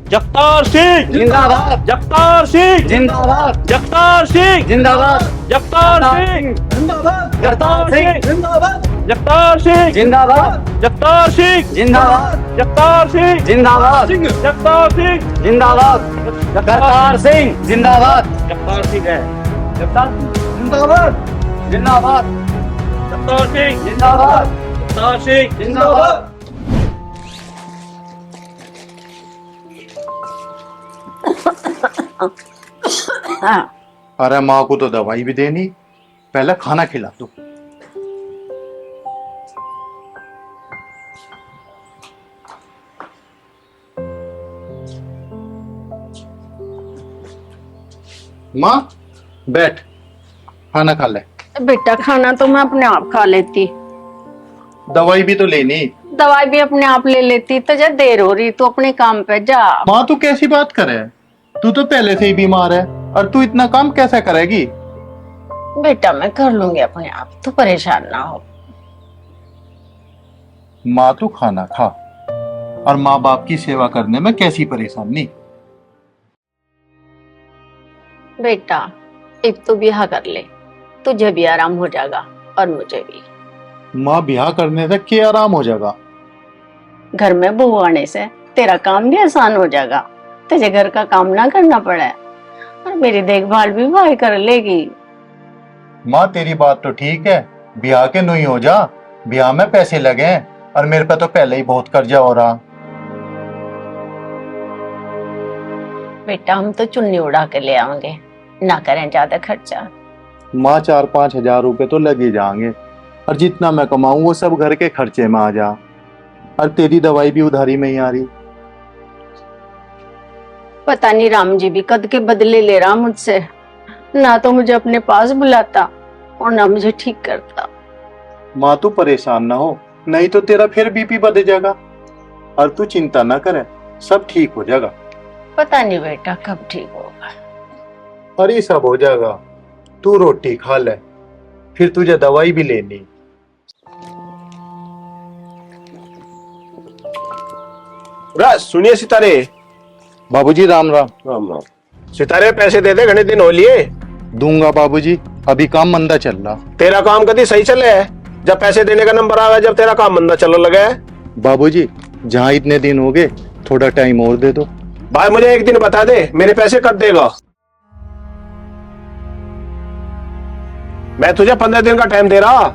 जगतार सिंह जिंदाबाद जगतार सिंह जिंदाबाद जगतार सिंह जिंदाबाद जगतार सिंह जिंदाबाद जगतार सिंह जिंदाबाद जगतार सिंह जिंदाबाद जगतार सिंह जिंदाबाद जगतार सिंह जिंदाबाद जगतार सिंह जिंदाबाद करतार सिंह जिंदाबाद जगतार सिंह है जगतार जिंदाबाद जिंदाबाद जगतार सिंह जिंदाबाद जगतार सिंह जिंदाबाद अरे माँ को तो दवाई भी देनी, पहले खाना खिला दो। माँ बैठ, खाना खा ले। बेटा खाना तो मैं अपने आप खा लेती, दवाई भी तो लेनी। दवाई भी अपने आप ले लेती। तो जब देर हो रही तो अपने काम पे जा। माँ तू कैसी बात करे, तू तो पहले से ही बीमार है और तू इतना काम कैसे करेगी। बेटा मैं कर लूंगी अपने आप, तू परेशान ना हो। माँ तू खाना खा, और माँ बाप की सेवा करने में कैसी परेशानी। बेटा एक तो ब्याह कर ले, तुझे भी आराम हो जाएगा और मुझे भी। माँ ब्याह करने से क्या आराम हो जाएगा। घर में बहू आने से तेरा काम भी आसान हो जाएगा, तुझे घर का काम ना करना पड़े और मेरी देखभाल भी भाई कर लेगी। माँ तेरी बात तो ठीक है, ब्याह के नहीं हो जा, ब्याह में पैसे लगे हैं और मेरे पे तो पहले ही बहुत कर्जा हो रहा। बेटा हम तो चुन्नी उड़ा के ले आएंगे, ना करें ज्यादा खर्चा। माँ 4-5 हजार रुपए तो लग ही जाएंगे, और जितना मैं कमाऊं वो सब घर के खर्चे में आ जा, और तेरी दवाई भी उधारी में ही आ रही। पता नहीं राम जी भी कद के बदले ले रहा मुझसे, ना तो मुझे अपने पास बुलाता और ना मुझे ठीक करता। माँ तू परेशान ना हो, नहीं तो तेरा फिर बीपी बढ़ जाएगा, और तू चिंता ना करे, सब ठीक हो जाएगा। पता नहीं बेटा कब ठीक होगा। अरे सब हो जाएगा, तू रोटी खा ले, फिर तुझे दवाई भी लेनी। सुनिए सितारे। बाबूजी राम राम। राम राम। सितारे पैसे दे दे, घने दिन हो लिए। दूंगा बाबूजी, अभी काम मंदा चल रहा। तेरा काम कभी सही चले है, जब पैसे देने का नंबर आवे जब तेरा काम मंदा चलने लगे है। बाबूजी जहाँ इतने दिन हो गए, थोड़ा टाइम और दे दो। भाई मुझे एक दिन बता दे, मेरे पैसे कब देगा। मैं तुझे 15 दिन का टाइम दे रहा,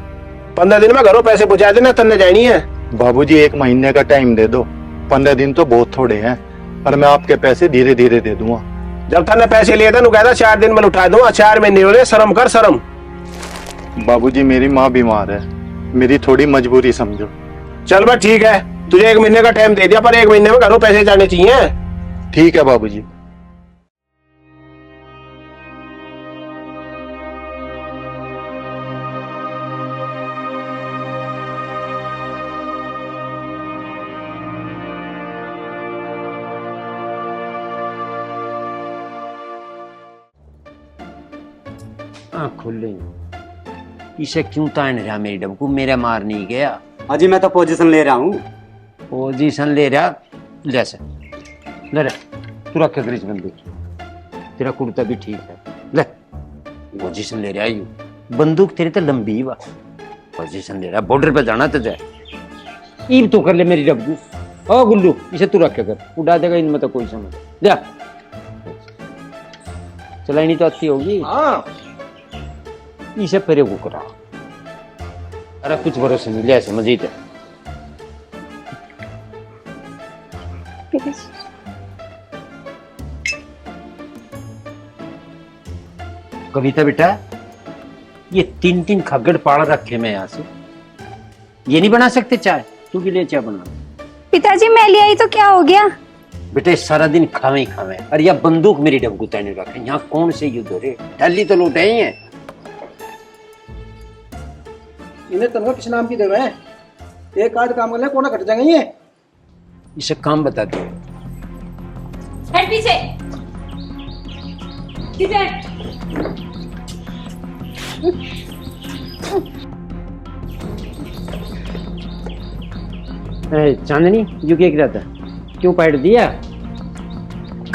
15 दिन में घरों पैसे पहुंचा देना, तन्ने जानी है। बाबूजी 1 महीने का टाइम दे दो, 15 दिन तो बहुत थोड़े हैं, और मैं आपके पैसे धीरे धीरे दे दूंगा। जब तन्ने पैसे लिए थे कहता 4 दिन में लौटा दूंगा, 4 महीने हो रहे, शर्म कर शर्म। बाबूजी मेरी माँ बीमार है, मेरी थोड़ी मजबूरी समझो। चल बस ठीक है, तुझे 1 महीने का टाइम दे दिया, पर 1 महीने में घरों पैसे जाने चाहिए। ठीक है बाबूजी। खुल इसे क्यों तान रहा मेरी डबकू, मेरा मार नहीं गया। अजी मैं तो पोजीशन ले रहा हूँ। पोजीशन ले रहा, ले से ले तू रख के ग्रीस बंदूक, तेरा कुर्ता भी ठीक है, ले पोजीशन ले रहा यू, बंदूक तेरी तो लंबी वा, पोजीशन ले रहा, बॉर्डर पे जाना तुझे। ईब तो कर ले मेरी डबकू। ओ गुल्लू इसे तू रख के कर, उड़ा देगा इनमें तो कोई समझ जा, चलानी तो अच्छी होगी। हाँ इसे परे को करा, अरे कुछ भरोसे नहीं, ले ऐसे मजीद है। कविता बेटा, ये 3 खगड़ पाड़ रखे मैं यहाँ से, ये नहीं बना सकते चाय, तू भी ले चाय बना। पिताजी मैं ले आई तो क्या हो गया। बेटे सारा दिन खावे ही खावे, अरे यह बंदूक मेरी डबकू तैने रखे, यहाँ कौन से युद्ध हो रहे, ढली तो लूटे ही है। इन्हें तनख्वाह किस नाम की दे रहे हैं, एक आध काम करने कोना कट जाएंगे ये। इसे काम बता दो। हट पीछे, पीछे। चांदनी यू क्या गिरा था, क्यों पैर दिया।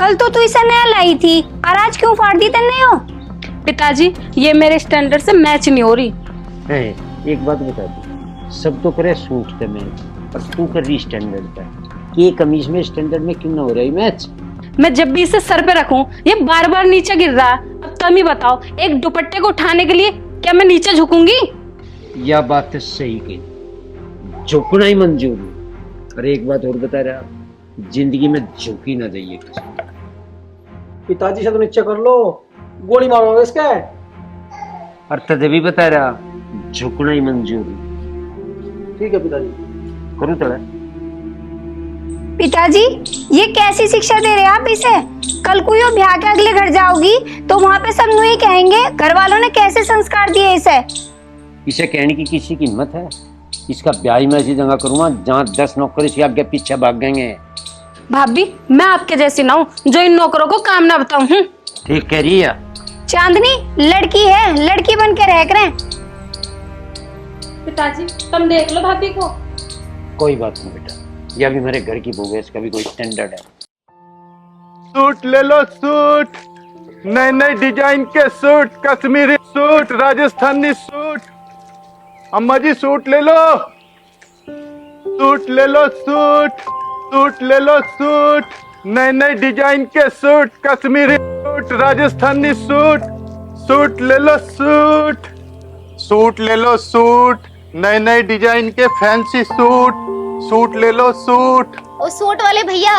कल तो तू इसे नया लाई थी और आज क्यों फाड़ दी तन्ने हो? पिताजी ये मेरे स्टैंडर्ड से मैच नहीं हो रही। एक बात बता दू, सब तो करे सूट पे मैच, और तू कर रही स्टैंडर्ड पे। ये कमीज में स्टैंडर्ड में क्यों ना हो रही मैच? मैं जब भी इसे सर पे रखूं ये बार बार नीचे गिर रहा है। अब तुम ही बताओ, एक दुपट्टे को उठाने के लिए क्या मैं नीचे झुकूंगी? यह बात तो सही कही, झुकना ही मंजूर है। और एक बात और बता रहा, जिंदगी में झुकी ना जाइए किसी को। पिताजी से तो नीचे कर लो, गोली मारोगे इसके। और तुझे भी बता रहा, झुकना ही मंजूर है। ठीक है पिताजी। करूँ तड़ा? पिताजी ये कैसी शिक्षा दे रहे हैं आप इसे? कल को यो ब्याह के अगले घर जाओगी तो वहाँ पे सब यूं ही कहेंगे घर वालों ने कैसे संस्कार दिए इसे। इसे कहने की किसी की हिम्मत है? इसका ब्याह ही मैं ऐसी जगह करूंगा जहाँ 10 नौकर इसके आगे पीछे भाग गएंगे। भाभी मैं आपके जैसी ना हूँ जो इन नौकरों को काम ना बताऊं। ठीक कह रही है। चांदनी लड़की है, लड़की बन के रह करें। पिताजी तुम देख लो भाभी को। कोई बात नहीं बेटा, यह भी मेरे घर की बहू है, इसका भी कोई स्टैंडर्ड है। सूट ले लो सूट, नए नए डिजाइन के suit, Kashmiri suit, Rajasthani suit. अम्मा जी सूट ले लो, सूट ले लो सूट, सूट ले लो सूट, नए नए डिजाइन के suit, Kashmiri suit, Rajasthani suit. Suit ले लो सूट, सूट ले लो सूट, नए नए डिजाइन के फैंसी सूट। सूट ले लो सूट। ओ सूट वाले भैया।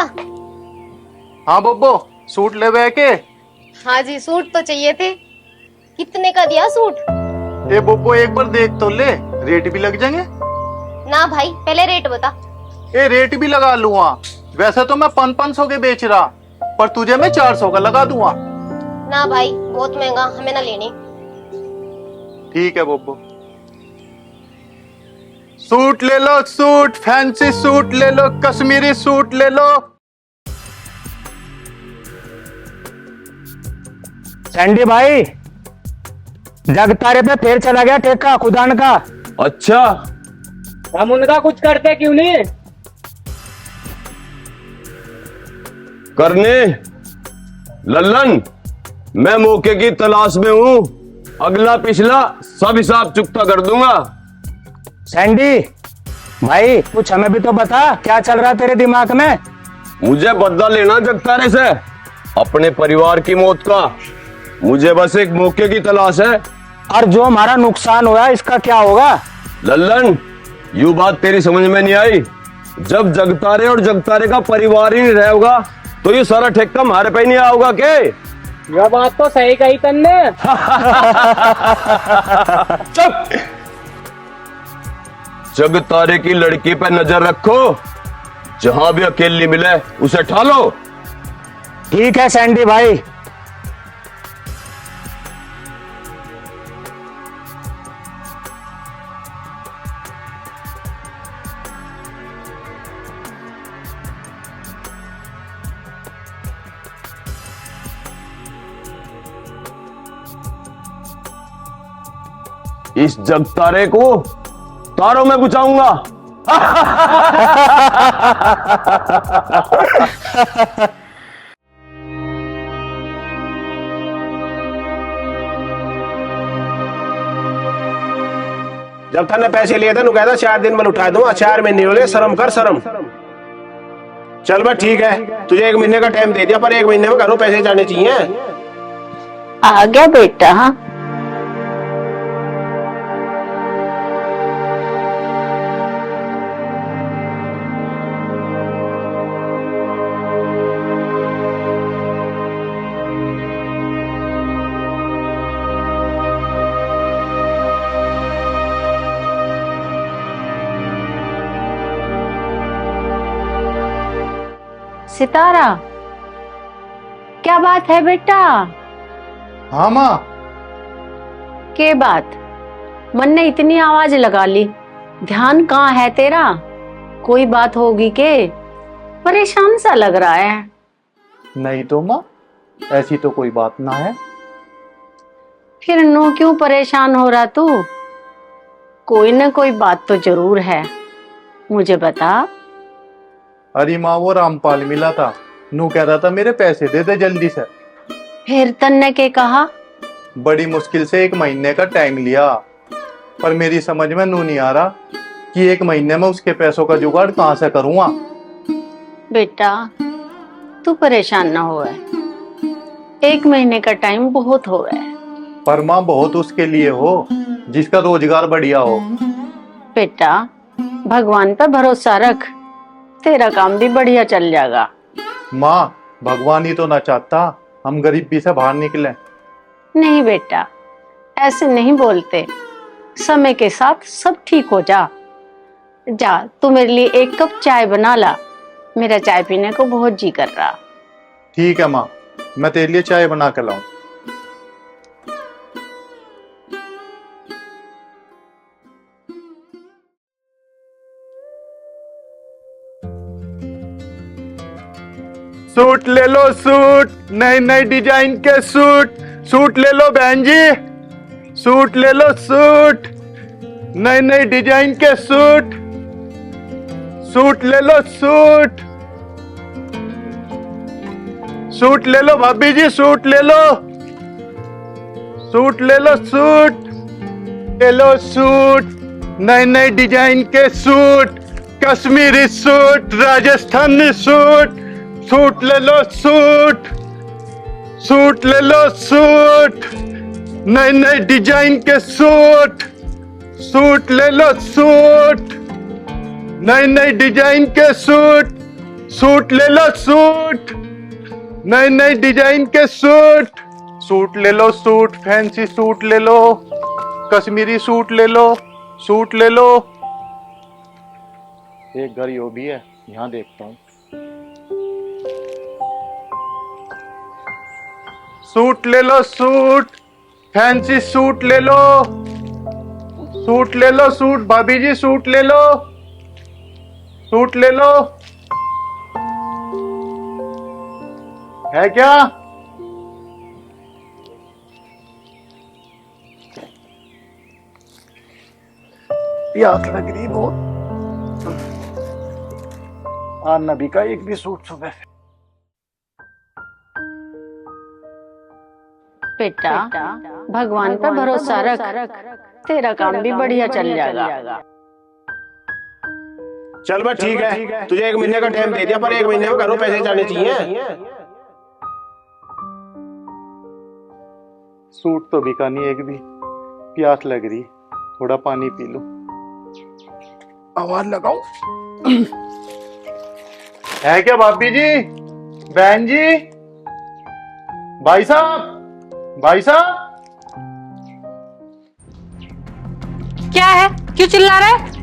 हाँ बब्बो, सूट ले बे के। हाँ जी सूट तो चाहिए थे। कितने का दिया सूट? ए बब्बो एक बार देख तो ले, रेट भी लग जाएंगे। ना भाई पहले रेट बता। ए रेट भी लगा लूंगा, वैसे तो मैं 500 के बेच रहा, पर तुझे मैं 400 का लगा दूंगा। ना भाई बहुत महंगा, हमें ना लेने। ठीक है बब्बो। सूट ले लो सूट, फैंसी सूट ले लो, कश्मीरी सूट ले लो। सैंडी भाई, जगतारे पे फिर चला गया ठेका खुदान का। अच्छा हम उनका कुछ करते क्यों नहीं? करने लल्लन, मैं मौके की तलाश में हूँ, अगला पिछला सब हिसाब चुकता कर दूंगा। सैंडी भाई कुछ हमें भी तो बता, क्या चल रहा है तेरे दिमाग में? मुझे बदला लेना जगतारे से, अपने परिवार की मौत का। मुझे बस एक मौके की तलाश है। और जो हमारा नुकसान हुआ इसका क्या होगा? लल्लन, यू बात तेरी समझ में नहीं आई। जब जगतारे और जगतारे का परिवार ही नहीं रहेगा तो ये सारा ठेका हमारे पे ही नहीं आओगा के? यह बात तो सही कही तन्ने। चुप! जगतारे की लड़की पे नजर रखो, जहां भी अकेली मिले उसे ठालो। ठीक है सैंडी भाई। इस जगतारे को तारों में गुचाऊंगा। जब थाने पैसे लिए थे नु कहता 4 दिन में उठा दूंगा, 4 महीने हो गए, शर्म कर शर्म। चल बस ठीक है, तुझे 1 महीने का टाइम दे दिया, पर 1 महीने में घरों पैसे जाने चाहिए। आ गया बेटा। हाँ सितारा, क्या बात है बेटा? हाँ माँ। के बात? मन ने इतनी आवाज लगा ली, ध्यान कहाँ है तेरा? कोई बात होगी के? परेशान सा लग रहा है। नहीं तो माँ, ऐसी तो कोई बात ना है। फिर नो क्यों परेशान हो रहा तू? कोई ना कोई बात तो जरूर है, मुझे बता। अरे माँ वो रामपाल मिला था, नू कह रहा था मेरे पैसे दे दे जल्दी से। फिर तन्ने के कहा? बड़ी मुश्किल से 1 महीने का टाइम लिया, पर मेरी समझ में नू नहीं आ रहा कि 1 महीने में उसके पैसों का जुगाड़ कहाँ से करूँगा। बेटा तू परेशान ना हो, 1 महीने का टाइम बहुत हो है। पर माँ बहुत उसके लिए हो जिसका रोजगार बढ़िया हो। बेटा भगवान पर भरोसा रख, तेरा काम भी बढ़िया चल जाएगा। माँ भगवान ही तो ना चाहता हम गरीबी से बाहर निकले। नहीं बेटा, ऐसे नहीं बोलते, समय के साथ सब ठीक हो जा। जा तू मेरे लिए 1 कप चाय बना ला, मेरा चाय पीने को बहुत जी कर रहा। ठीक है माँ, मैं तेरे लिए चाय बना के लाऊं। सूट ले लो सूट, नए नए डिजाइन के सूट। सूट ले लो बहन जी, सूट ले लो सूट, नए नए डिजाइन के सूट। सूट ले लो सूट, सूट ले लो भाभी जी, सूट ले लो, सूट ले लो सूट, ले लो सूट, नए नए डिजाइन के suit, Kashmiri suit, Rajasthani suit. Suit ले लो सूट, सूट ले लो सूट, नए नए डिजाइन के सूट। सूट ले लो सूट, नए नए डिजाइन के सूट। सूट ले लो सूट, नए नए डिजाइन के सूट। सूट ले लो सूट, फैंसी सूट ले लो, कश्मीरी सूट ले लो, सूट ले लो। एक घर यो भी है, यहाँ देखता हूँ। सूट ले लो सूट, फैंसी सूट ले लो, सूट ले लो सूट, भाभी जी सूट ले लो, सूट ले लो। है क्या? प्यास लग रही बहुत। नबी का एक भी सूट सुबह। बेटा भगवान पर भरोसा रख, तेरा काम भी बढ़िया चल जाएगा। चल बस ठीक है, तुझे 1 महीने का टाइम दे दिया, पर 1 महीने में घरों पैसे जाने चाहिए। सूट तो बिका नहीं एक भी, प्यास लग रही, थोड़ा पानी पी लो। आवाज लगाओ। है क्या भाभी जी, बहन जी, भाई साहब, भाई साहब। क्या है, क्यों चिल्ला रहा है?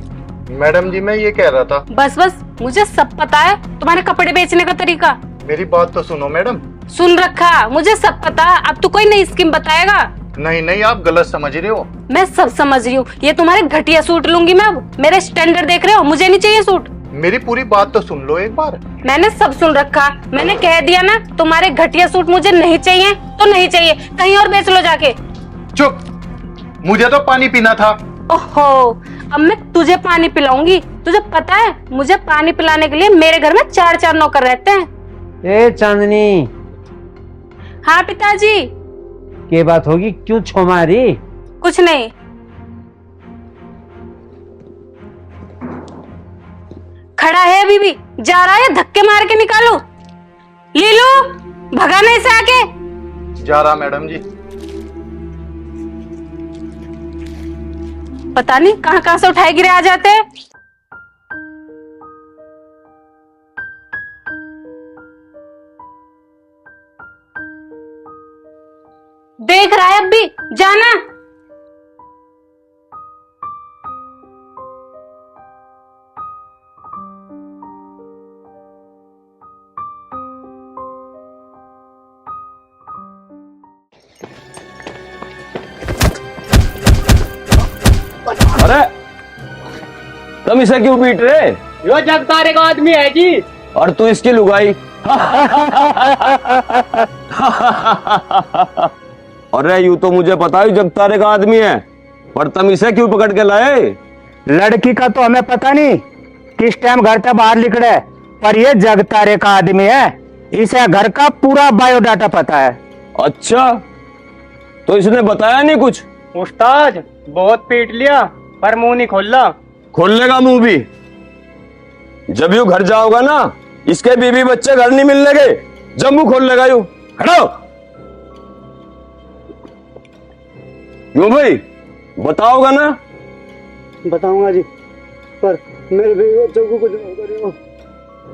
मैडम जी मैं ये कह रहा था। बस बस, मुझे सब पता है तुम्हारे कपड़े बेचने का तरीका। मेरी बात तो सुनो मैडम। सुन रखा, मुझे सब पता। अब तू कोई नई स्कीम बताएगा? नहीं नहीं, आप गलत समझ रहे हो। मैं सब समझ रही हूँ, ये तुम्हारे घटिया सूट लूंगी मैं अब। मेरे स्टैंडर्ड देख रहे हो, मुझे नहीं चाहिए सूट। मेरी पूरी बात तो सुन लो एक बार। मैंने सब सुन रखा, मैंने कह दिया ना, तुम्हारे घटिया सूट मुझे नहीं चाहिए तो नहीं चाहिए, कहीं और बेच लो जाके। चुप, मुझे तो पानी पीना था। ओहो, अब मैं तुझे पानी पिलाऊंगी। तुझे पता है मुझे पानी पिलाने के लिए मेरे घर में 4-4 नौकर रहते हैं। ए चांदनी। हाँ पिताजी। के बात होगी, क्यों छोमारी? कुछ नहीं। खड़ा है अभी भी, जा रहा है, धक्के मार के निकालो। लीलू भगा नहीं से आके। जा रहा मैडम जी। पता नहीं कहां कहां से उठाए गिरे आ जाते हैं। देख रहा है अब भी, जाना। अरे तुम इसे क्यों पीट रहे? यो जगतारे का आदमी है जी। और तू इसकी लुगाई। अरे यूं तो मुझे पता है जगतारे का आदमी है, पर तुम इसे क्यों पकड़ के लाए? लड़की का तो हमें पता नहीं किस टाइम घर से बाहर निकले, पर ये जगतारे का आदमी है। इसे घर का पूरा बायोडाटा पता है। अच्छा, तो इसने बताया नहीं कुछ? उस्ताद बहुत पीट लिया पर मुंह नहीं खोला। खोलने मुंह भी। जब यू घर जाओगा ना, इसके बीवी बच्चे घर नहीं मिलने गए, जब मुंह खोल लेगा यू। हटो। यूं भाई बताओगा ना? बताऊंगा जी, पर मेरे बीवी बच्चों को कुछ नहीं करियो।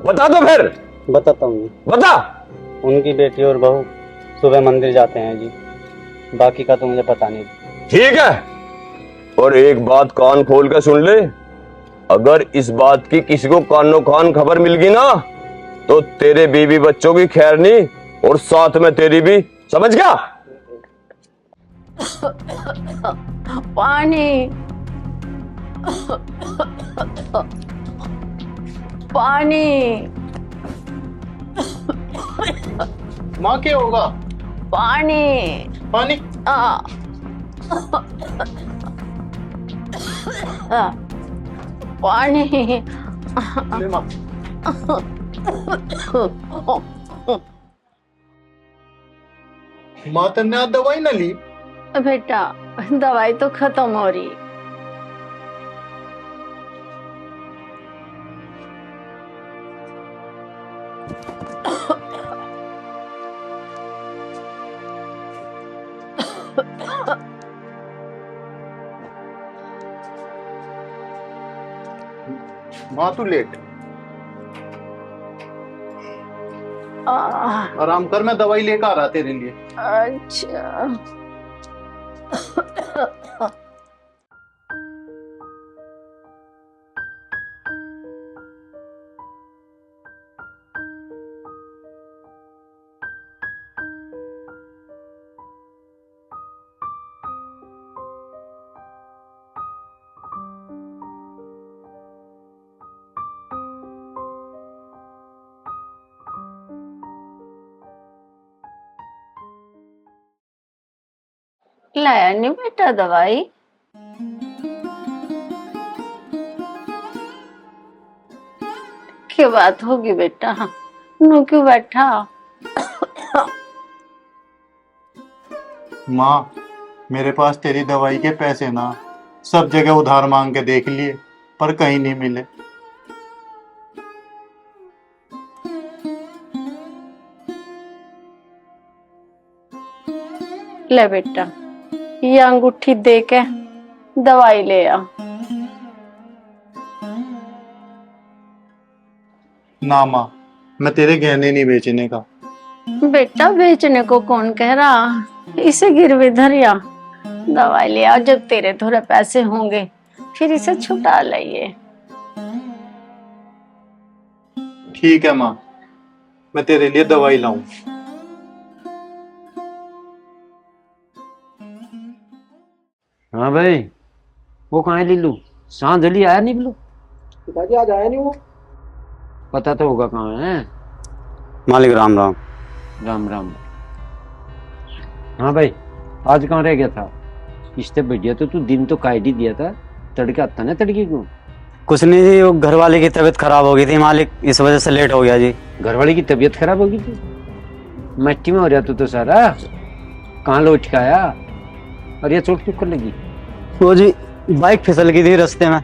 बता दो फिर। बताता हूँ। बता। उनकी बेटी और बहू सुबह मंदिर जाते हैं जी, बाकी का तो मुझे पता नहीं। ठीक है, और एक बात कान खोल के सुन ले, अगर इस बात की किसी को कानो कान खबर मिल गई ना, तो तेरे बीवी बच्चों की खैर नहीं और साथ में तेरी भी, समझ गया? पानी पानी माँ क्या होगा? पानी पानी? पानी ले माँ। माँ तन्ने आज दवाई ना ली? बेटा दवाई तो खत्म हो रही। माँ तू लेट, आराम कर, मैं दवाई लेकर आ रहा तेरे लिए। अच्छा लाया नहीं बेटा दवाई? क्या बात होगी बेटा, नो क्यों बैठा? माँ मेरे पास तेरी दवाई के पैसे ना, सब जगह उधार मांग के देख लिए पर कहीं नहीं मिले। ले बेटा ये अंगूठी दे के दवाई ले आ। ना माँ, मैं तेरे गहने नहीं बेचने का। बेटा बेचने को कौन कह रहा, इसे गिरवी धरिया, दवाई ले आओ, जब तेरे थोड़े पैसे होंगे फिर इसे छुटा लाइए। ठीक है माँ, मैं तेरे लिए दवाई लाऊं। हाँ भाई, वो कहाँ है लीलू? सांझ जल्दी आया नहीं बिल्लू? पिताजी आज आया नहीं वो? पता तो होगा कहाँ है। मालिक राम राम। राम राम। हाँ भाई, आज कहाँ रह गया था? इससे बढ़िया तो तू दिन तो काट ही दिया था, तड़के आता ना तड़के क्यों? कुछ नहीं जी, वो घर वाले की तबीयत खराब हो गई थी मालिक, इस वजह से लेट हो गया जी। घर वाले की तबीयत खराब हो गई थी? मट्टी में हो रहा तू तो सारा, कहाँ लौट के आया? और ये चोट क्यों कर लगी? वो जी बाइक फिसल गई थी रास्ते में।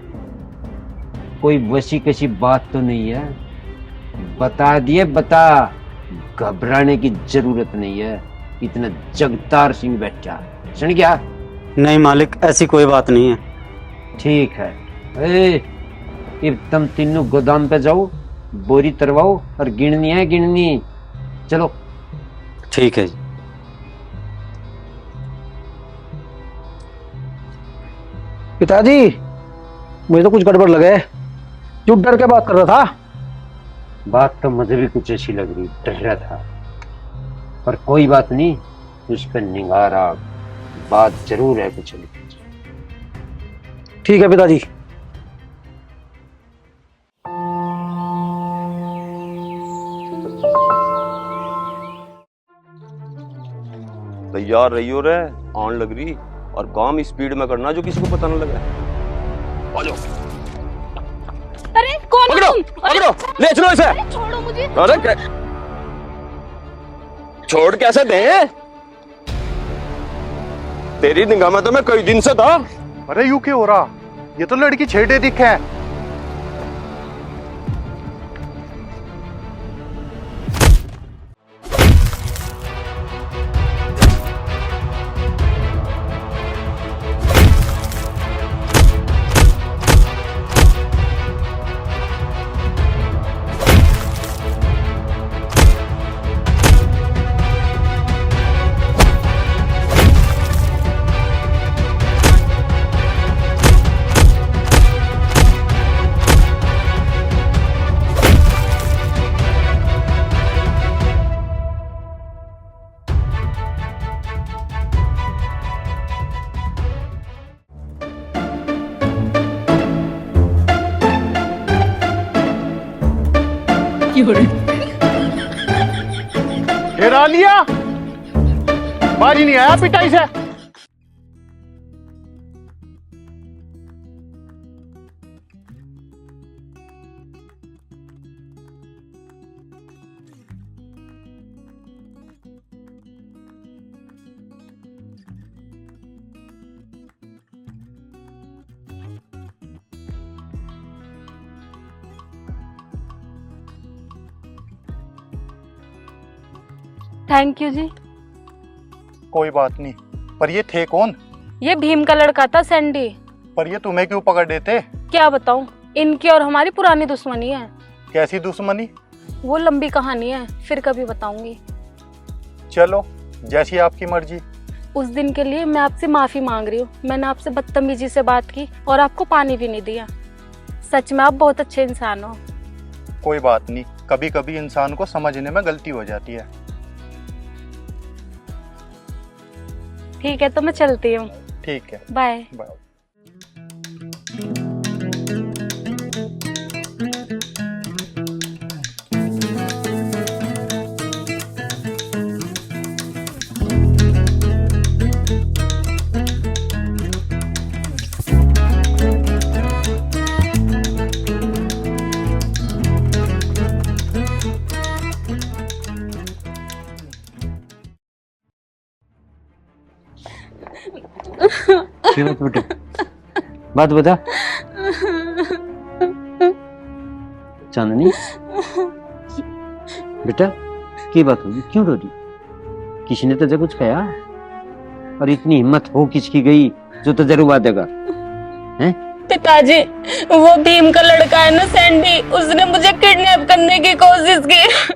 कोई वसी कसी बात तो नहीं है? बता दिए, बता, घबराने की जरूरत नहीं है, इतना जगतार सिंह बैठा, सुन गया? नहीं मालिक, ऐसी कोई बात नहीं है। ठीक है, अब तुम तीनों गोदाम पे जाओ, बोरी तरवाओ और गिननी है गिननी। चलो। ठीक है जी। पिताजी मुझे तो कुछ गड़बड़ लगे, क्यों डर के बात कर रहा था? बात तो मुझे भी कुछ ऐसी लग रही, डर रहा था, पर कोई बात नहीं, उस पर निगाह रख, बात जरूर है कुछ। ठीक है पिताजी। तैयार रही हो रे, आन लग रही, और काम स्पीड में करना जो किसी को पता न लगे। आ जाओ। अरे कौन हो तुम? पकड़ो, ले चलो इसे। छोड़ो मुझे। अरे छोड़ कैसे दे? तेरी निगाह में तो मैं कई दिन से था। अरे यूं क्यों हो रहा? ये तो लड़की छेड़े दिख है। हेरा लिया, बाजी नहीं आया पिटाई से। थैंक यू जी। कोई बात नहीं, पर ये थे कौन? ये भीम का लड़का था सैंडी। पर ये तुम्हें क्यों पकड़ देते? क्या बताऊं, इनकी और हमारी पुरानी दुश्मनी है। कैसी दुश्मनी? वो लंबी कहानी है, फिर कभी बताऊंगी। चलो, जैसी आपकी मर्जी। उस दिन के लिए मैं आपसे माफी मांग रही हूँ। मैंने आपसे बदतमीजी से बात की और आपको पानी भी नहीं दिया। सच में आप बहुत अच्छे इंसान हो। कोई बात नहीं, कभी कभी इंसान को समझने में गलती हो जाती है। ठीक है, तो मैं चलती हूँ। ठीक है, बाय। बाय। बेटे, बात बता। चांदनी बेटा, की बात होगी? क्यों रो रही? किसी ने तुझे कुछ कहा? और इतनी हिम्मत हो किसकी गई जो तुझे रुवा देगा? हैं? पिताजी, वो भीम का लड़का है ना सैंडी, उसने मुझे किडनैप करने की कोशिश की।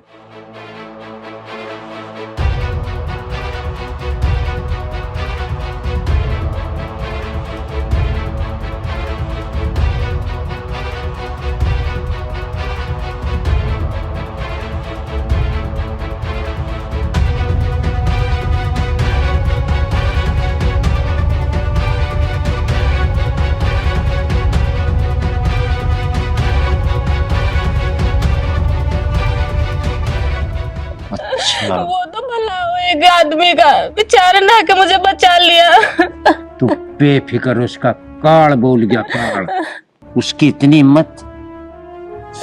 वो तो भला हो एक आदमी का, बेचारे ने आके मुझे बचा लिया। तू बेफिक्र, उसका काल बोल गया, काल। उसकी इतनी हिम्मत,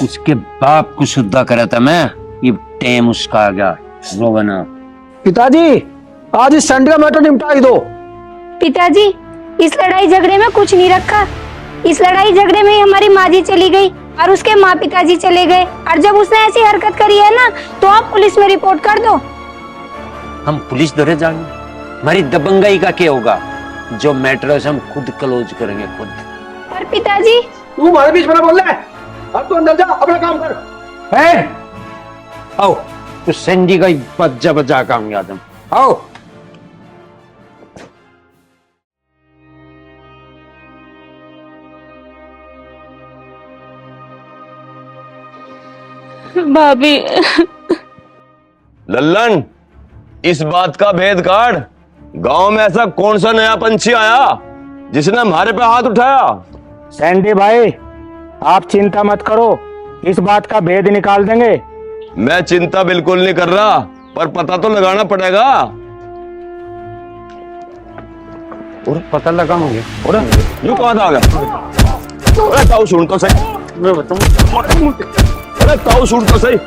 उसके बाप को शुद्धा करा था मैं। ये टाइम उसका आ गया, रोवना। पिताजी, आज इस सैंडी का मैटर निपटा दो। पिताजी, इस लड़ाई झगड़े में कुछ नहीं रखा। इस लड़ाई झगड़े में ही हमारी माँ जी चली गई और उसके माँ पिताजी चले गए। और जब उसने ऐसी हरकत करी है ना, तो आप पुलिस में रिपोर्ट कर दो। हम पुलिस दौरे जाएंगे? हमारी दबंगाई का क्या होगा? जो मैटर है हम खुद क्लोज करेंगे, खुद। पर पिताजी, तू हमारे बीच में ना बोल रहा है। अब तू अंदर जा, अपना काम कर। है? आओ, तो सैंडी का बज्जा बजा काम याद हम। आओ। भाभी। लल्लन, इस बात का भेद काढ़। गांव में ऐसा कौन सा नया पंछी आया जिसने हमारे पे हाथ उठाया? सैंडी भाई, आप चिंता मत करो, इस बात का भेद निकाल देंगे। मैं चिंता बिल्कुल नहीं कर रहा, पर पता तो लगाना पड़ेगा। और पता लगाओगे? और यू कहाँ आ गया? अरे ताऊ सुन तो सही, मैं बताऊं। अरे ताऊ सुन तो सही।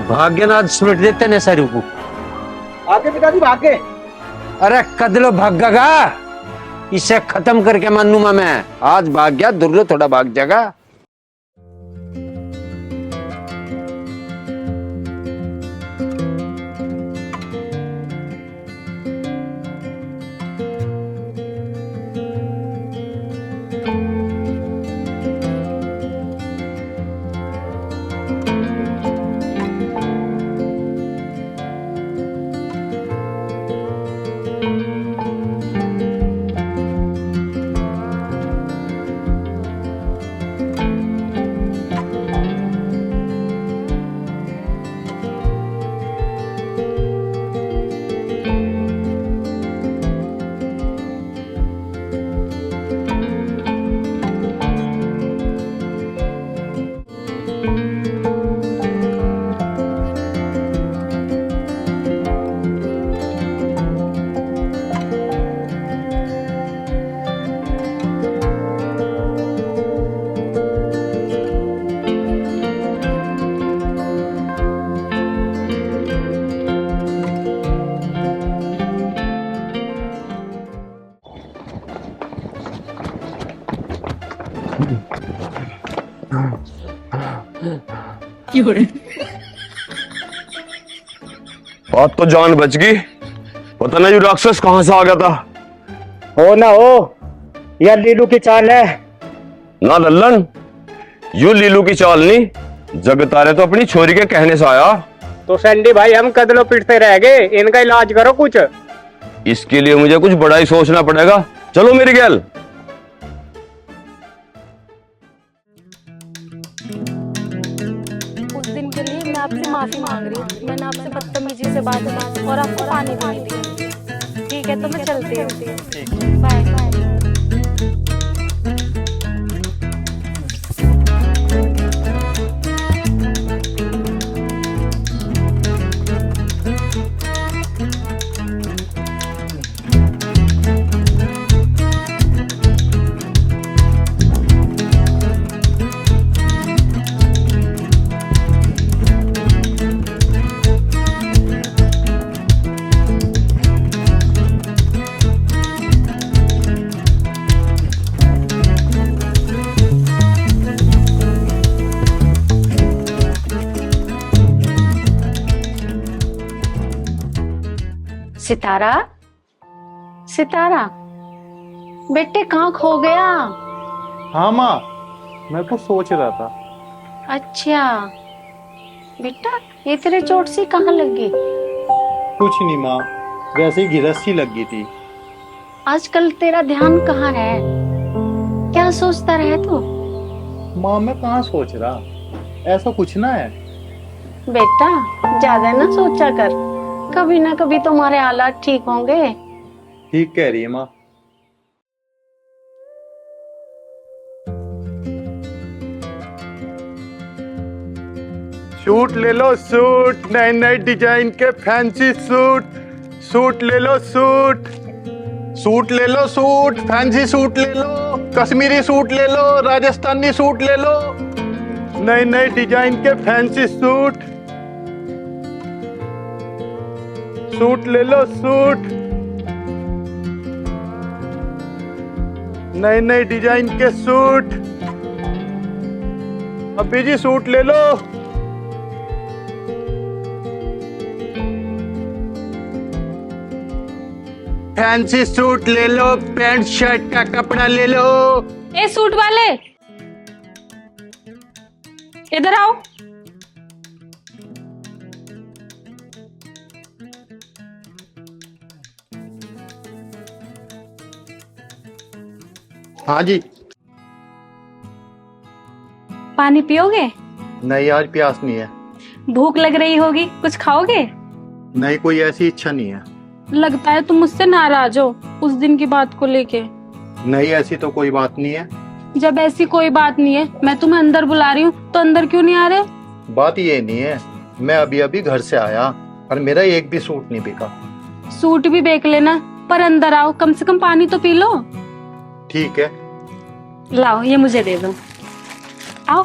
भाग्यनाथ सुलट देते ने सारू को। आगे पिताजी भागे। अरे कदलो भागेगा, इसे खत्म करके मानूंगा मैं। आज भाग गया, दुर्लो थोड़ा भाग जाएगा। बात तो जान बच गई। पता नहीं राक्षस कहां से आ गया था। हो ना हो, यह लीलू की चाल है। ना लल्लन, यू लीलू की चाल नहीं, जगतारे तो अपनी छोरी के कहने से आया। तो सैंडी भाई, हम कदलों पिटते रह गए, इनका इलाज करो कुछ। इसके लिए मुझे कुछ बड़ा ही सोचना पड़ेगा। चलो मेरी गैल। उस दिन के लिए मैं आपसे माफी मांग रही हूँ। मैंने आपसे बदतमीजी से बात की और आपको पानी भी नहीं दिया। ठीक है, तो मैं चलती हूँ। Bye bye. सितारा, सितारा बेटे कहाँ खो गया? हाँ माँ, मैं तो सोच रहा था। अच्छा बेटा, ये तेरे चोट सी कहाँ लगी? कुछ नहीं माँ, वैसे ही घिरस सी लग गई थी। आजकल तेरा ध्यान कहाँ है? क्या सोचता रहे तू? माँ मैं कहाँ सोच रहा, ऐसा कुछ ना है। बेटा ज्यादा ना सोचा कर, कभी ना कभी तुम्हारे हालात ठीक होंगे। ठीक कह रही है माँ। सूट ले लो सूट, नए नए डिजाइन के फैंसी सूट। सूट ले लो सूट, सूट ले लो सूट, फैंसी सूट ले लो, कश्मीरी सूट ले लो, राजस्थानी सूट ले लो, नए नए डिजाइन के फैंसी सूट। सूट ले लो सूट, नए नए डिजाइन के सूट। अभी जी सूट ले लो। फैंसी सूट ले लो, पैंट शर्ट का कपड़ा ले लो। ए सूट वाले, इधर आओ। हाँ जी। पानी पियोगे? नहीं आज प्यास नहीं है। भूख लग रही होगी, कुछ खाओगे? नहीं कोई ऐसी इच्छा नहीं है। लगता है तुम मुझसे नाराज हो उस दिन की बात को लेके। नहीं ऐसी तो कोई बात नहीं है। जब ऐसी कोई बात नहीं है, मैं तुम्हें अंदर बुला रही हूँ तो अंदर क्यों नहीं आ रहे? बात ये नहीं है, मैं अभी अभी घर से आया और मेरा एक भी सूट नहीं बिका। सूट भी बेच लेना, पर अंदर आओ, कम से कम पानी तो पी लो। ठीक है। लाओ ये मुझे दे दो, आओ।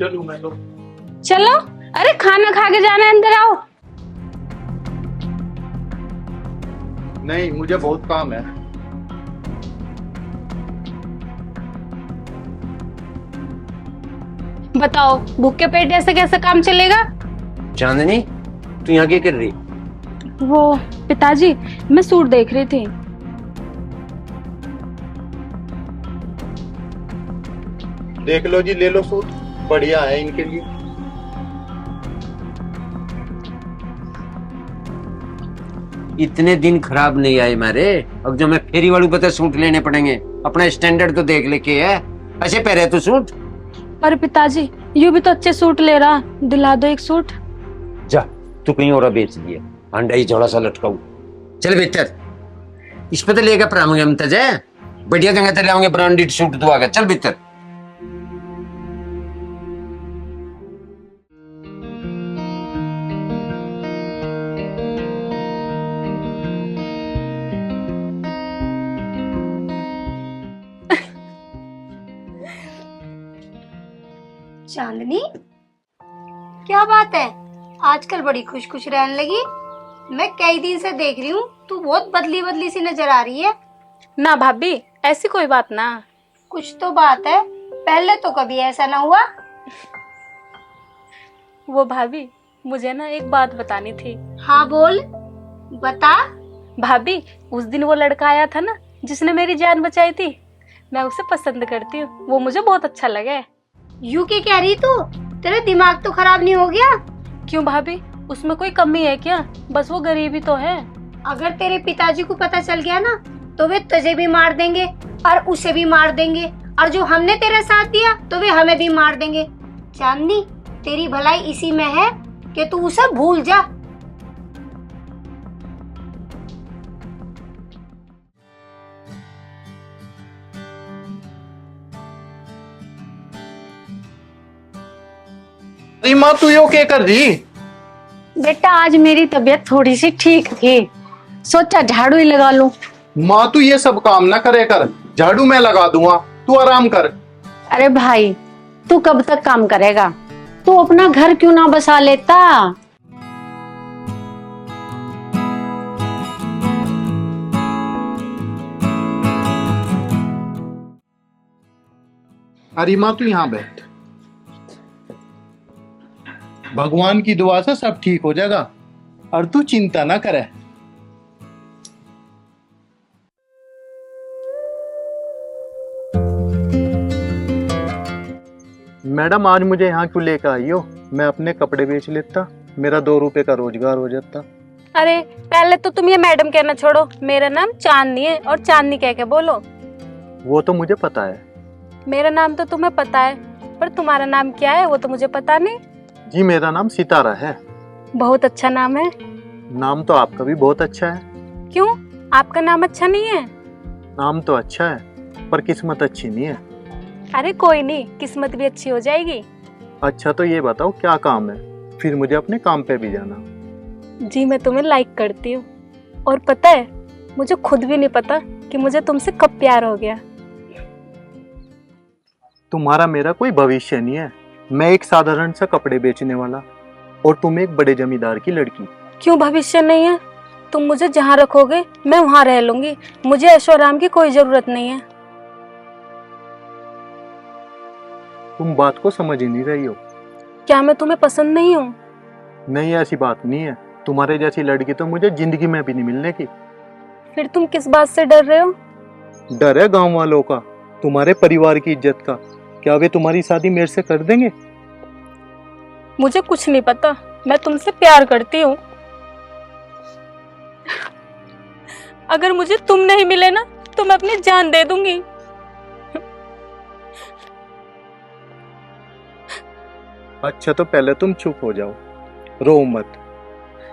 चलूं मैं तो। चलो, अरे खाना खा के जाना है, अंदर आओ। नहीं, मुझे बहुत काम है। बताओ, भूखे पेट ऐसे कैसे काम चलेगा? चांदनी, तू यहाँ क्या कर रही? वो पिताजी, मैं सूट देख रही थी। देख लो जी, ले लो सूट, बढ़िया है इनके लिए। इतने दिन खराब नहीं आए मारे, अब जो मैं फेरी वालों पे तो सूट लेने पड़ेंगे। अपना स्टैंडर्ड तो देख लेके है, अच्छे पहरे तो सूट। पर पिताजी, यू भी तो अच्छे सूट ले रहा, दिला दो एक सूट। जा, तू कहीं और बेच दिया, अंडा ही थोड़ा सा लटकाऊ। चल बेहतर, इस पे तो लेकर परामंगे हम तजे, बढ़िया जगह ते लाओगे ब्रांडेड सूट तो आगे। चल बेहतर। चांदनी, क्या बात है, आजकल बड़ी खुश खुश रहने लगी। मैं कई दिन से देख रही हूँ, तू बहुत बदली बदली सी नजर आ रही है। ना भाभी, ऐसी कोई बात ना। कुछ तो बात है, पहले तो कभी ऐसा ना हुआ। वो भाभी, मुझे ना एक बात बतानी थी। हाँ बोल, बता। भाभी, उस दिन वो लड़का आया था ना, जिसने मेरी जान बचाई थी, मैं उसे पसंद करती हूँ, वो मुझे बहुत अच्छा लगा है। यू क्या कह रही तू? तेरा दिमाग तो खराब नहीं हो गया? क्यों भाभी, उसमें कोई कमी है क्या? बस वो गरीब ही तो है। अगर तेरे पिताजी को पता चल गया ना, तो वे तुझे भी मार देंगे और उसे भी मार देंगे, और जो हमने तेरा साथ दिया तो वे हमें भी मार देंगे। चांदनी, तेरी भलाई इसी में है कि तू उसे भूल जा। अरे माँ, तू यो क्या कर रही? बेटा, आज मेरी तबीयत थोड़ी सी ठीक थी, सोचा झाड़ू ही लगा लूं। माँ, तू ये सब काम ना करे कर, झाड़ू मैं लगा दूंगा, तू आराम कर। अरे भाई, तू कब तक काम करेगा? तू अपना घर क्यों ना बसा लेता? अरे माँ, तू यहाँ बैठ, भगवान की दुआ से सब ठीक हो जाएगा, और तू चिंता ना करे। मैडम, आज मुझे यहाँ क्यों लेकर आई हो? मैं अपने कपड़े बेच लेता, मेरा 2 रुपए का रोजगार हो जाता। अरे पहले तो तुम ये मैडम कहना छोड़ो, मेरा नाम चांदनी है, और चांदनी कह के बोलो। वो तो मुझे पता है। मेरा नाम तो तुम्हें पता है, पर तुम्हारा नाम क्या है वो तो मुझे पता नहीं। जी, मेरा नाम सितारा है। बहुत अच्छा नाम है। नाम तो आपका भी बहुत अच्छा है। क्यों, आपका नाम अच्छा नहीं है? नाम तो अच्छा है, पर किस्मत अच्छी नहीं है। अरे कोई नहीं, किस्मत भी अच्छी हो जाएगी। अच्छा, तो ये बताओ क्या काम है, फिर मुझे अपने काम पे भी जाना। जी, मैं तुम्हें लाइक करती हूँ, और पता है, मुझे खुद भी नहीं पता कि मुझे तुमसे कब प्यार हो गया। तुम्हारा मेरा कोई भविष्य नहीं है। मैं एक साधारण सा कपड़े बेचने वाला, और तुम एक बड़े जमींदार की लड़की। क्यों भविष्य नहीं है? तुम मुझे जहाँ रखोगे मैं वहाँ रह लूंगी, मुझे ऐशो आराम की कोई जरूरत नहीं है। तुम बात को समझ ही नहीं रही हो। क्या मैं तुम्हें पसंद नहीं हूँ? नहीं, ऐसी बात नहीं है। तुम्हारे जैसी लड़की तो मुझे जिंदगी में भी नहीं मिलने की। फिर तुम किस बात से डर रहे हो? डर है गांव वालों का, तुम्हारे परिवार की इज्जत का। क्या वे तुम्हारी शादी मेरे से कर देंगे? मुझे कुछ नहीं पता, मैं तुमसे प्यार करती हूँ। अगर मुझे तुम नहीं मिले ना, तो मैं अपनी जान दे दूंगी। अच्छा, तो पहले तुम चुप हो जाओ, रो मत।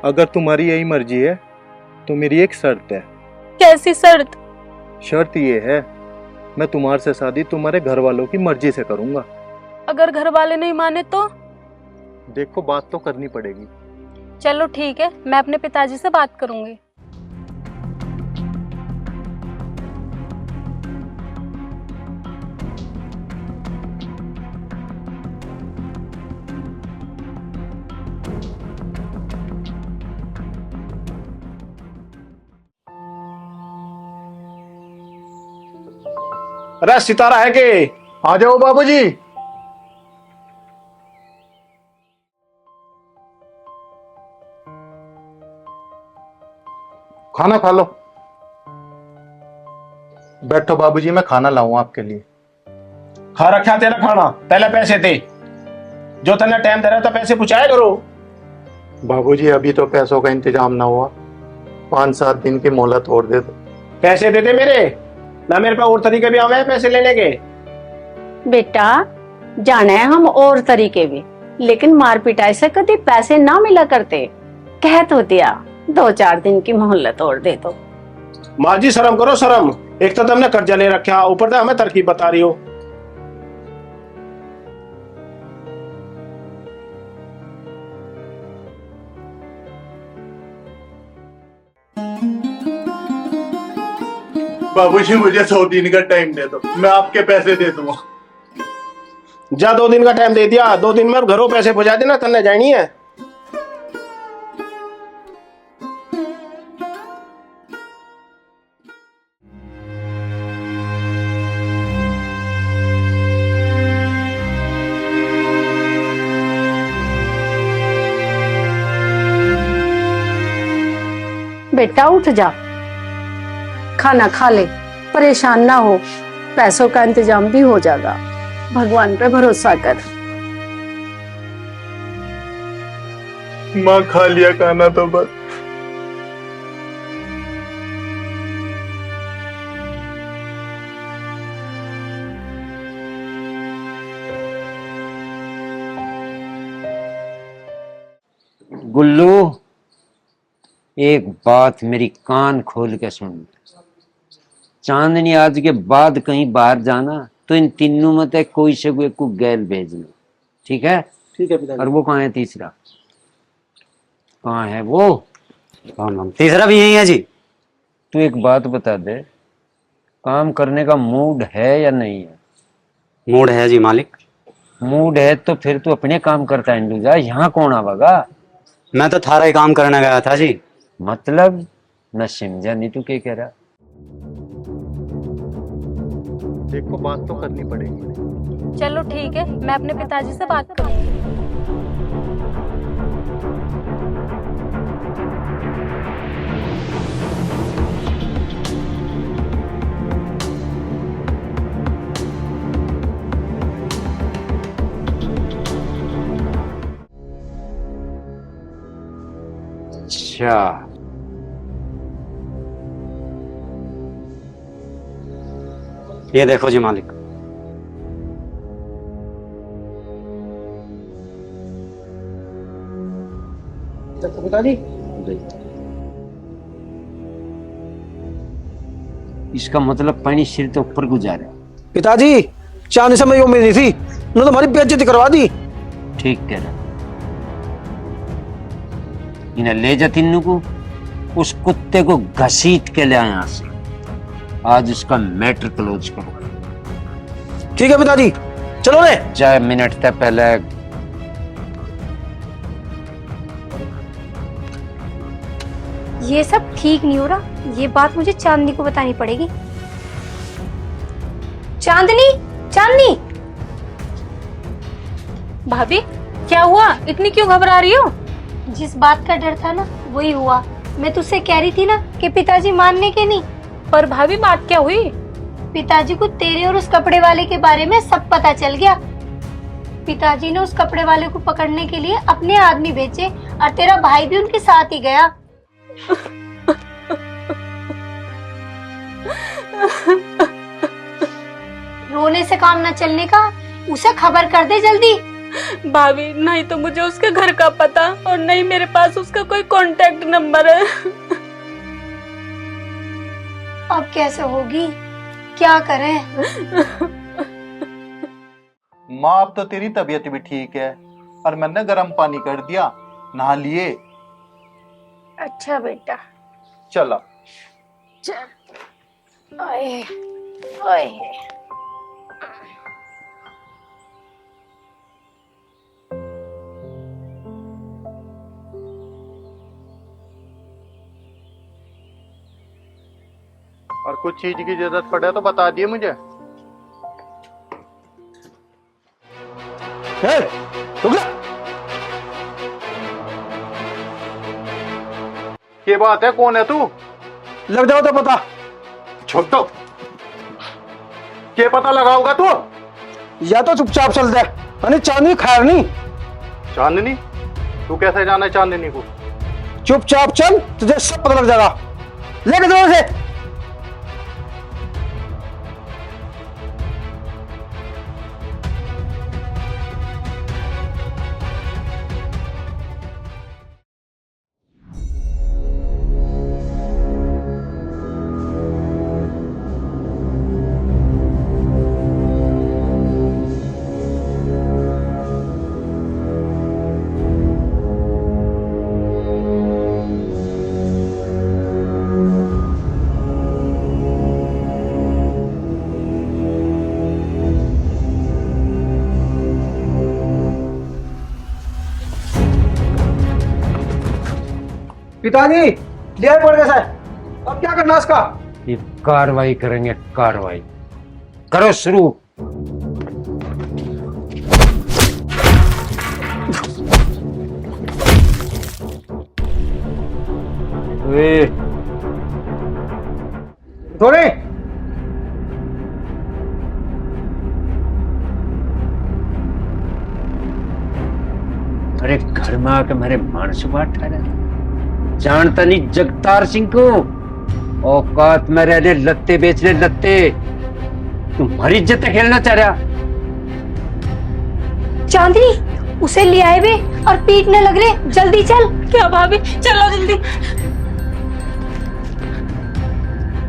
अगर तुम्हारी यही मर्जी है तो मेरी एक शर्त है। कैसी शर्त? शर्त ये है, मैं तुम्हारे से शादी तुम्हारे घर वालों की मर्जी से करूंगा। अगर घर वाले नहीं माने तो? देखो, बात तो करनी पड़ेगी। चलो ठीक है, मैं अपने पिताजी से बात करूंगी। अरे सितारा है के? आ जाओ बाबूजी। खाना खा लो। बैठो बाबूजी, मैं खाना लाऊं आपके लिए। खा रखा तेरा खाना, पहले पैसे दे। जो तने टाइम दे रहा था पैसे पूछाया करो। बाबूजी अभी तो पैसों का इंतजाम ना हुआ, 5-7 दिन की मोहलत और दे दो। पैसे दे दे मेरे ना, मेरे पास और तरीके भी आवे हैं पैसे लेने के। बेटा जाने हैं हम और तरीके भी, लेकिन मार पिटाई से कभी पैसे ना मिला करते। कह तो दिया 2-4 दिन की मोहलत और दे दो। माँ जी शर्म करो शर्म, एक तो तुमने कर्जा ले रखा, ऊपर से हमें तरकीब बता रही हो। बाबूजी मुझे 100 दिन का टाइम दे दो, मैं आपके पैसे दे दूंगा। जा 2 दिन का टाइम दे दिया, 2 दिन में घरों पैसे पहुंचा देना, तन्ने जानी है। बेटा उठ जा, खाना खा ले, परेशान ना हो, पैसों का इंतजाम भी हो जाएगा। भगवान पे भरोसा कर। माँ खा लिया खाना तो बस। गुल्लू एक बात मेरी कान खोल के सुन। चांदनी आज के बाद कहीं बाहर जाना तो इन तीनों में से कोई से कोई को गैल भेजना, ठीक है? ठीक है पिताजी। और वो कहाँ है तीसरा? कहाँ है वो? हम तीसरा भी यही है जी। तू एक बात बता दे, काम करने का मूड है या नहीं है? मूड है जी मालिक। मूड है तो फिर तू अपने काम करता है इंडू जा, यहाँ कौन आवागा? मैं तो थारा ही काम करने गया था जी। मतलब मैं समझा नहीं, तू क्या कह रहा? देखो बात तो करनी पड़ेगी। चलो ठीक है, मैं अपने पिताजी से बात करूंगी। अच्छा ये देखो जी मालिक। देखो पिताजी, इसका मतलब पानी सिर तो ऊपर गुजारा। पिताजी चांदी से मैं उम्मीद नहीं थी, उन्होंने तो हमारी बेइज्जती करवा दी। ठीक कह रहा। इन्हें ले जा तीनों को, उस कुत्ते को घसीट के ले आए यहाँ से। आज इसका मैटर क्लोज करो। ठीक है पिताजी, चलो रे। 4 मिनट तक पहले ये सब ठीक नहीं हो रहा, ये बात मुझे चांदनी को बतानी पड़ेगी। चांदनी, चांदनी। भाभी क्या हुआ, इतनी क्यों घबरा रही हो? जिस बात का डर था ना वही हुआ। मैं तुझसे कह रही थी ना कि पिताजी मानने के नहीं। पर भाभी बात क्या हुई? पिताजी को तेरे और उस कपड़े वाले के बारे में सब पता चल गया। पिताजी ने उस कपड़े वाले को पकड़ने के लिए अपने आदमी भेजे और तेरा भाई भी उनके साथ ही गया। रोने से काम न चलने का, उसे खबर कर दे जल्दी। भाभी नहीं तो मुझे उसके घर का पता और नहीं मेरे पास उसका कोई कांटेक्ट नंबर है। अब कैसे होगी, क्या करें? माँ अब तो तेरी तबीयत भी ठीक है और मैंने गर्म पानी कर दिया, नहा लिए। अच्छा बेटा, चला। चल। ओए, ओए। और कुछ चीज की जरूरत पड़े तो बता दिए मुझे। ए, रुक जा। ये बात है, कौन है तू? लग जाओ तो पता। छोटो, क्या पता लगाओगा तू? या तो चुपचाप चल दे, अरे चांदनी खैर नहीं। चांदनी? तू कैसे जाना है चांदनी को? चुपचाप चल, तुझे सब पता लग जाएगा। लेके जाओ से। पिताजी, लिया पड़ गया सर। अब क्या करना इसका? ये कार्रवाई करेंगे, कार्रवाई करो शुरू। थोड़े अरे घर में आके मेरे मान से बात ठहरा, जानता नहीं जगतार सिंह को? औकात में रहने लत्ते बेचने लत्ते, तुम्हारी इज्जत खेलना चाह रहा। चांदनी, उसे ले आए वे और पीटने लग रहे। जल्दी चल। क्या भाभी, चलो जल्दी।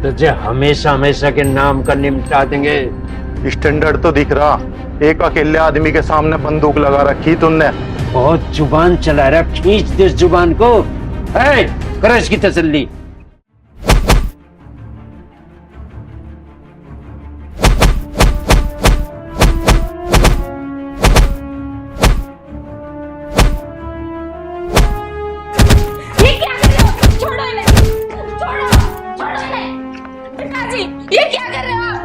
तुझे हमेशा हमेशा के नाम का निपटा देंगे। स्टैंडर्ड तो दिख रहा, एक अकेले आदमी के सामने बंदूक लगा रखी तुमने। बहुत जुबान चला रहा, खींच दे इस जुबान को। करो इसकी तसल्ली। ये क्या कर रहे हो? छोड़ो इन्हें, छोड़ो, छोड़ो इन्हें। पिताजी, ये क्या कर रहे हो आप?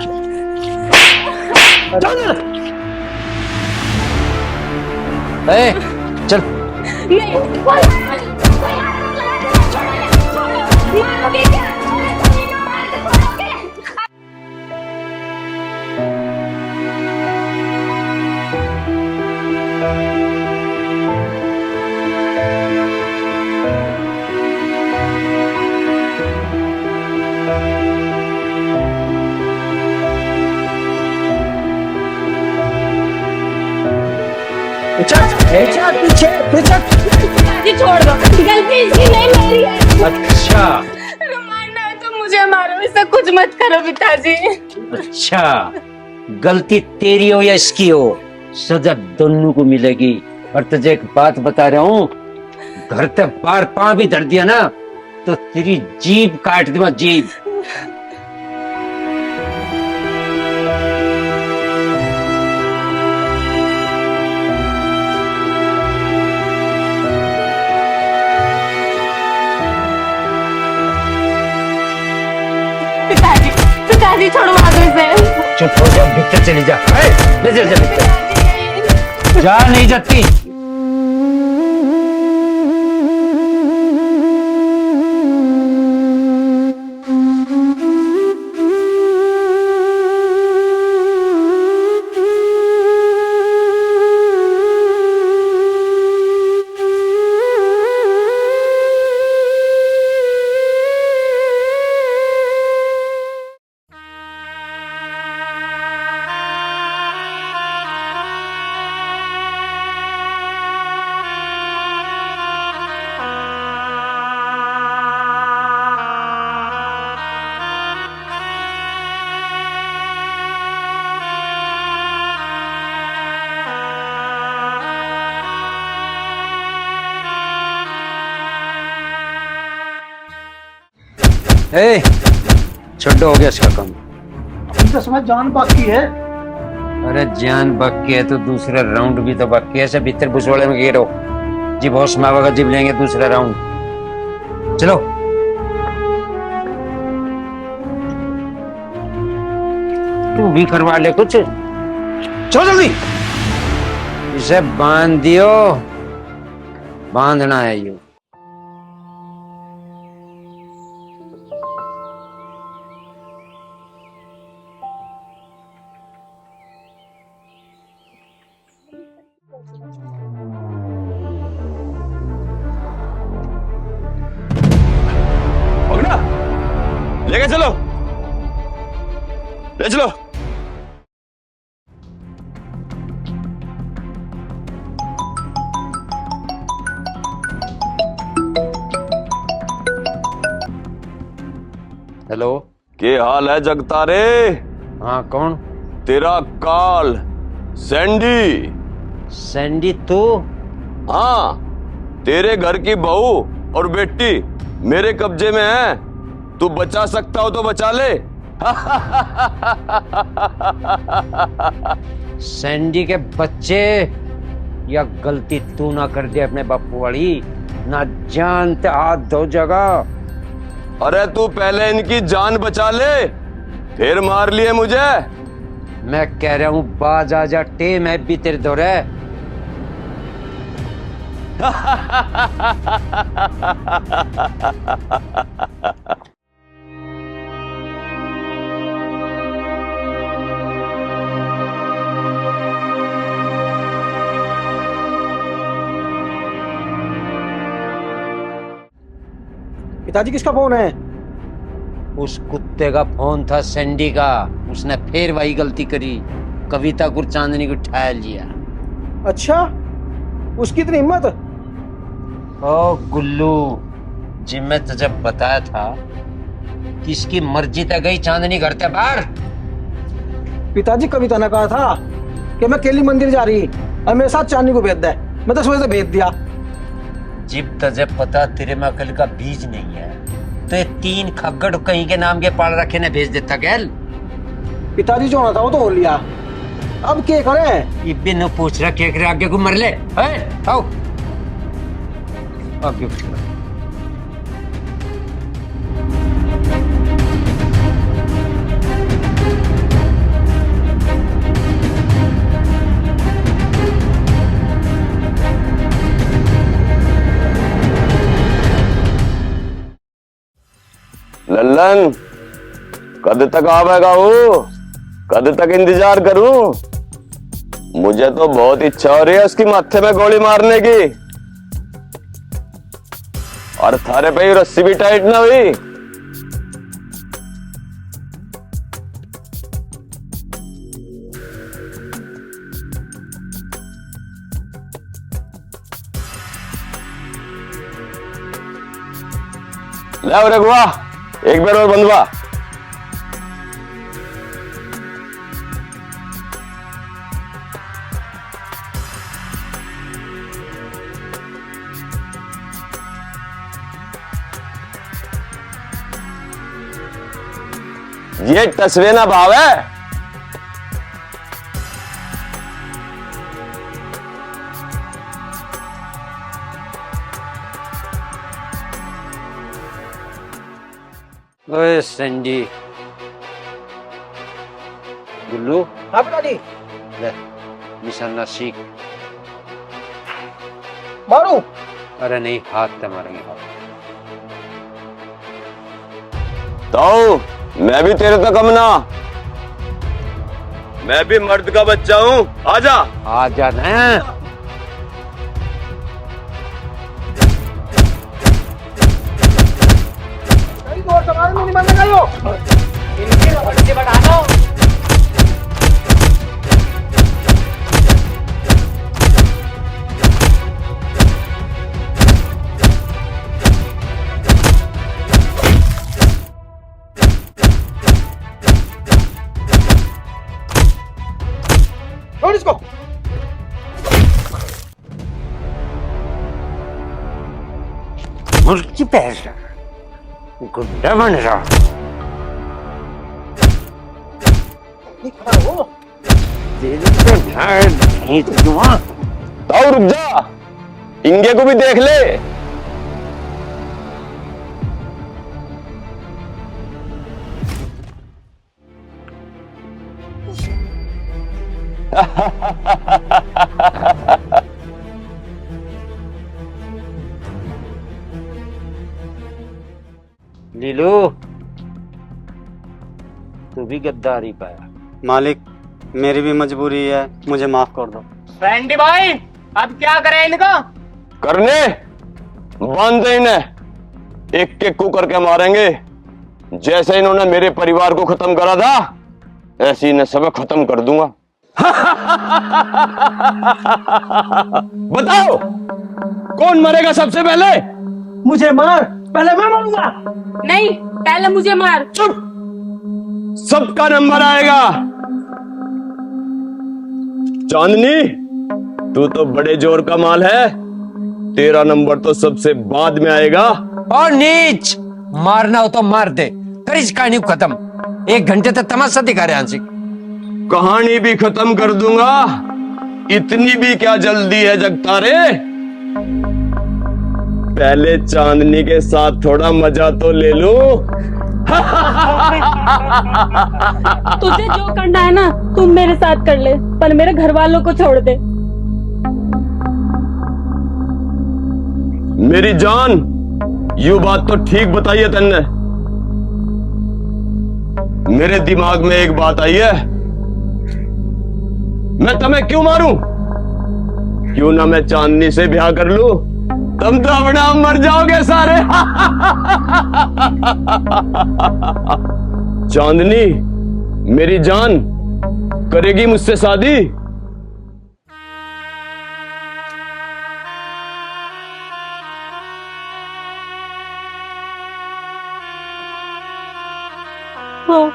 चल नहीं, कोई हाथ मत लगाना, छोड़ो इन्हें, छोड़ो। मारोगे क्या? मार के छोड़ोगे? पीछे पीछे। पिताजी छोड़ दो, गलती इसकी नहीं, मेरी है। अच्छा मारना है तो मुझे मारो, ऐसा कुछ मत करो पिताजी। अच्छा, गलती तेरी हो या इसकी हो, सजा दोनों को मिलेगी। और तुझे एक बात बता रहा हूँ, घर तक बार पांव भी धर दिया ना तो तेरी जीभ काट दूंगा, जीभ। पिताजी, पिताजी छोड़वा दो इसे। चुप हो जा, भीतर चली जा। ले चल जा भीतर। जा, नहीं जाती। छोड़ो, हो गया इसका काम। तो समझ जान बाकी है। अरे जान बाकी है तो दूसरा राउंड भी तो बाकी है। ऐसे भीतर भुसवाड़े में गिरो, जीभ होश में आवेगा, जीभ लेंगे दूसरा राउंड। चलो तू भी करवा ले कुछ, चलो जल्दी। इसे बांध दियो, बांधना है यूं। पकड़ा, लेके चलो, ले चलो। हेलो। के हाल है जगतारे? हाँ कौन? तेरा काल सैंडी। सैंडी तू? हाँ, तेरे घर की बहू और बेटी मेरे कब्जे में है। तू बचा सकता हो तो बचा ले। सैंडी के बच्चे, या गलती तू ना कर दे अपने बापू वाली, ना जानते हाथ धो जगह। अरे तू पहले इनकी जान बचा ले, फिर मार लिए मुझे। मैं कह रहा हूँ बाज आ जा टे, मैं भी तेरे दौरे। पिताजी किसका फोन है? उस कुत्ते का फोन था, सैंडी का। उसने फिर वही गलती करी, कविता गुरचांदनी को उठा लिया। अच्छा, उसकी इतनी हिम्मत? ओ गुल्लू, जिम में तुझे बताया था किसकी मर्जी तक गई चांदनी घर से बाहर। पिताजी कविता ने कहा था कि मैं केली मंदिर जा रही और मेरे साथ चांदनी को भेज दे। मैं तो सुबह से भेज दिया। जिब तुझे पता तेरे में अकल का बीज नहीं है तो ये 3 खग्गड़ कहीं के नाम के पाल रखे ने भेज देता गैल। पिताजी जो होना था वो तो हो लिया, अब क्या करें? ये बिन पूछ रहा क्या करे, आगे को मर ले। आओ आगे कुछ कर। लल्लन, कद तक आवेगा वो? कद तक इंतजार करूं? मुझे तो बहुत इच्छा हो रही है उसकी माथे में गोली मारने की। और थारे पे रस्सी भी टाइट ना हुई। ले रघुआ, एक बार और बंधवा। ये टसवे ना भाव है। ओए सैंडी। गुल्लू, हाँ पिताजी। ले निशाना सीख। मारू? अरे नहीं, हाथ से मारेंगे। तो मैं भी तेरे तक कम ना, मैं भी मर्द का बच्चा हूँ। आजा आजा ना। नहीं मानने का यो। इनकी बढ़ा दो। छोड़ इसको। मुर्गी पैसा गुड्डा बन रहा। तो रुक जा, इंगे को भी देख ले। लीलू, तू भी गद्दारी पाया। मालिक, मेरी भी मजबूरी है, मुझे माफ कर दो। फ्रेंडी भाई, अब क्या करें इनको? करने बांध दे इन्हें, एक एक को करके मारेंगे। जैसे इन्होंने मेरे परिवार को खत्म करा था, ऐसे इन्हें सब खत्म कर दूंगा। बताओ, कौन मरेगा सबसे पहले? मुझे मार, पहले मैं मरूंगा। नहीं, पहले मुझे मार। चुप, सबका नंबर आएगा। चांदनी, तू तो बड़े जोर का माल है, तेरा नंबर तो सबसे बाद में आएगा। और नीच, मारना हो तो मार दे, कर इस कहानी को खत्म। 1 घंटे तक तमाशा दिखा रहे आंशिक। कहानी भी खत्म कर दूंगा, इतनी भी क्या जल्दी है जगतारे? पहले चांदनी के साथ थोड़ा मजा तो ले लो। तुझे जो करना है ना, तुम मेरे साथ कर ले, पर मेरे घर वालों को छोड़ दे। मेरी जान, यू बात तो ठीक बताई है तन्ने। मेरे दिमाग में एक बात आई है, मैं तुम्हें क्यों मारूं? क्यों ना मैं चांदनी से ब्याह कर लूं, तुम तो अपना मर जाओगे सारे। चांदनी, मेरी जान, करेगी मुझसे शादी? हाँ,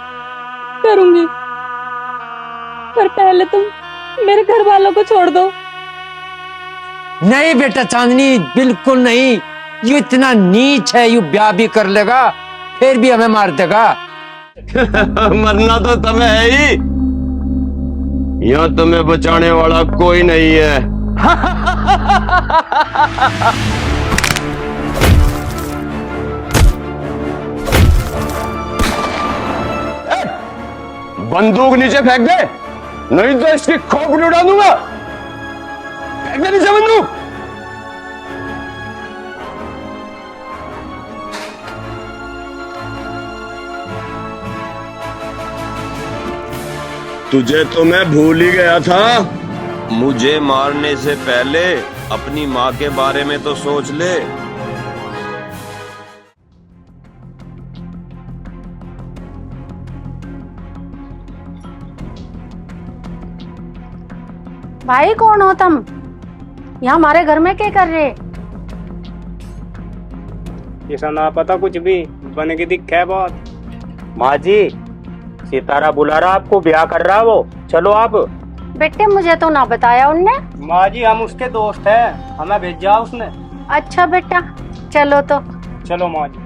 करूंगी, पर पहले तुम मेरे घर वालों को छोड़ दो। नहीं बेटा चांदनी, बिल्कुल नहीं। यू इतना नीच है, यू ब्याह भी कर लेगा, फिर भी हमें मार देगा। मरना तो तुम्हें है ही, यहां तुम्हें बचाने वाला कोई नहीं है। बंदूक नीचे फेंक दे, नहीं तो इसकी खोपड़ी उड़ा दूंगा। फेंक दे नीचे बंदूक। तुझे तो मैं भूल ही गया था। मुझे मारने से पहले अपनी माँ के बारे में तो सोच ले। भाई कौन हो तुम? यहाँ हमारे घर में क्या कर रहे? ऐसा ना पता कुछ भी, बन के दिखा है बहुत। माँ जी, सितारा बुला रहा आपको, ब्याह कर रहा वो, चलो आप। बेटे मुझे तो ना बताया उनने। माँ जी, हम उसके दोस्त हैं, हमें भेजा उसने। अच्छा बेटा, चलो तो। चलो माँ जी।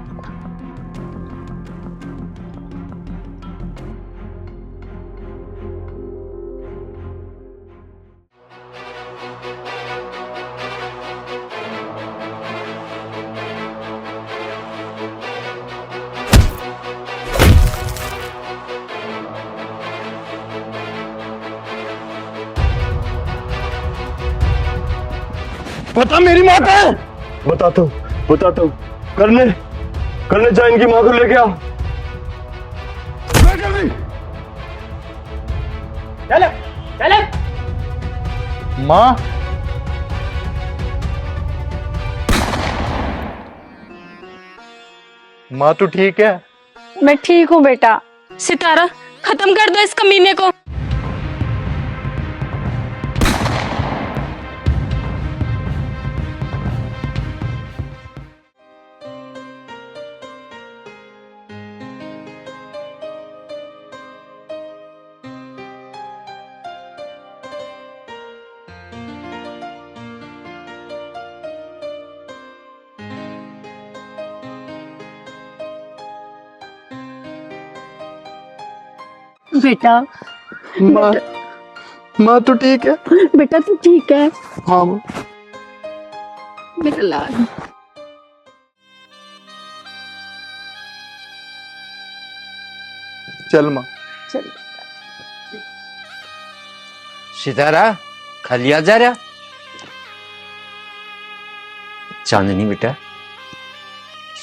पता मेरी माँ का है? बताता हूँ। करने जा, इनकी माँ को लेके आओ। चले। माँ, माँ तू ठीक है? मैं ठीक हूँ बेटा। सितारा, खत्म कर दो इस कमीने को। बेटा, माँ तू ठीक है? बेटा तू ठीक है? हाँ माँ। मेरा लाल। चल माँ। सितारा, खलिया जा रहा? चांदनी बेटा,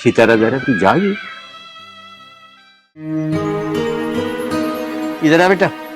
सितारा जा रहा, तू जागी? इधर आ बेटा।